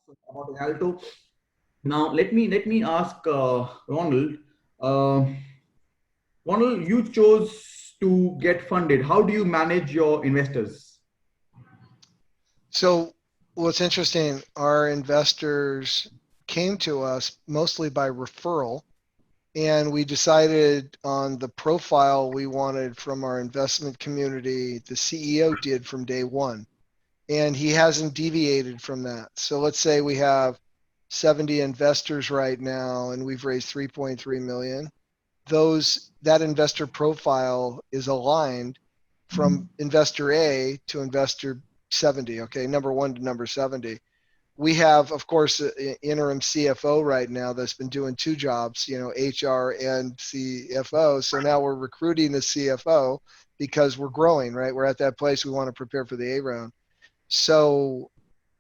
about Alto. Now, let me ask Ronald. Uh, Ronald, you chose to get funded. How do you manage your investors? So what's interesting, our investors came to us mostly by referral, and we decided on the profile we wanted from our investment community. The CEO did from day one, and he hasn't deviated from that. So let's say we have 70 investors right now, and we've raised 3.3 million. That investor profile is aligned from investor A to investor 70. Okay, number one to number 70. We have, of course, an interim CFO right now that's been doing two jobs, HR and CFO. So now we're recruiting a CFO because we're growing, right? We're at that place we want to prepare for the A round. So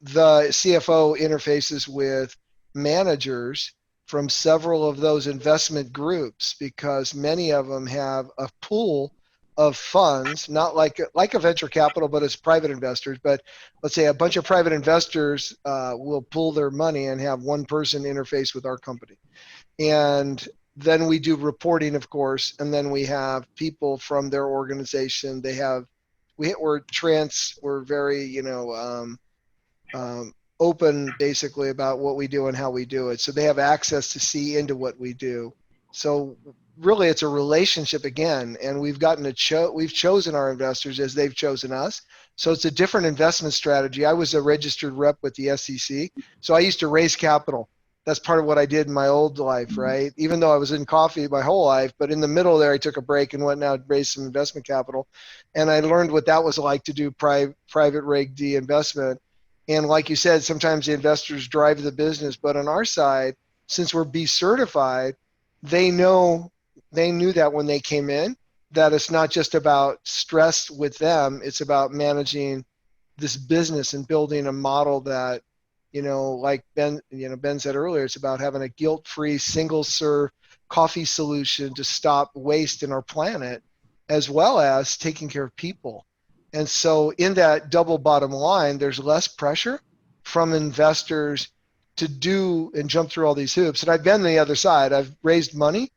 the CFO interfaces with managers from several of those investment groups because many of them have a pool of funds, not like a venture capital, but as private investors. But let's say a bunch of private investors will pool their money and have one person interface with our company. And then we do reporting, of course, and then we have people from their organization. We're very, open basically about what we do and how we do it. So they have access to see into what we do. So really it's a relationship again, and we've chosen our investors as they've chosen us. So it's a different investment strategy. I was a registered rep with the SEC. So I used to raise capital. That's part of what I did in my old life, right? Even though I was in coffee my whole life, but in the middle there, I took a break and went out and raised some investment capital. And I learned what that was like to do private Reg D investment. And like you said, sometimes the investors drive the business, but on our side, since we're B certified, they knew that when they came in, that it's not just about stress with them, it's about managing this business and building a model that, like Ben said earlier, it's about having a guilt-free single serve coffee solution to stop waste in our planet, as well as taking care of people. And so in that double bottom line, there's less pressure from investors to do and jump through all these hoops. And I've been on the other side. I've raised money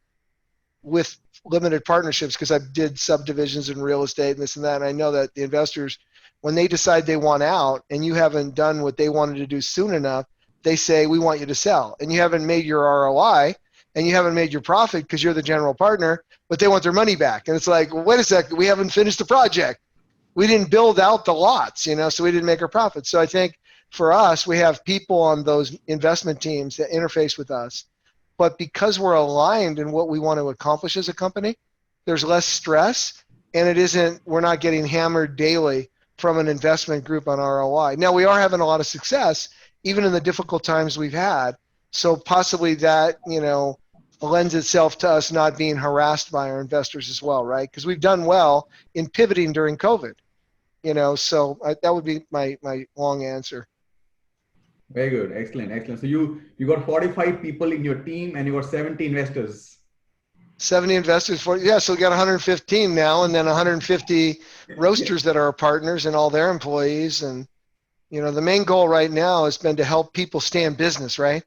with limited partnerships because I did subdivisions in real estate and this and that. And I know that the investors, when they decide they want out and you haven't done what they wanted to do soon enough, they say, we want you to sell. And you haven't made your ROI and you haven't made your profit because you're the general partner, but they want their money back. And it's like, well, wait a second, we haven't finished the project. We didn't build out the lots, so we didn't make our profit. So I think for us, we have people on those investment teams that interface with us. But because we're aligned in what we want to accomplish as a company, there's less stress, and we're not getting hammered daily from an investment group on ROI. Now, we are having a lot of success, even in the difficult times we've had. So possibly that, lends itself to us not being harassed by our investors as well, right? Because we've done well in pivoting during COVID, so that would be my long answer. Very good. Excellent. Excellent. So you got 45 people in your team and you got 70 investors. 70 investors so we got 115 now, and then 150 roasters that are our partners and all their employees. And the main goal right now has been to help people stay in business, right?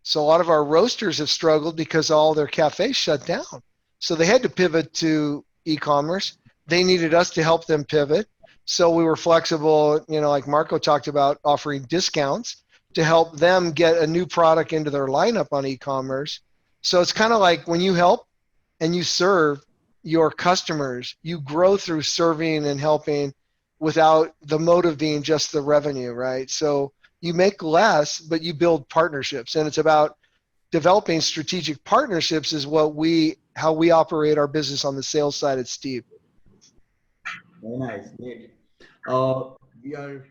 So a lot of our roasters have struggled because all their cafes shut down. So they had to pivot to e-commerce. They needed us to help them pivot. So we were flexible, like Marco talked about, offering discounts to help them get a new product into their lineup on e-commerce. So it's kind of like when you help and you serve your customers, you grow through serving and helping without the motive being just the revenue, right? So you make less, but you build partnerships. And it's about developing strategic partnerships is how we operate our business on the sales side at Steve. Very nice. Great. We are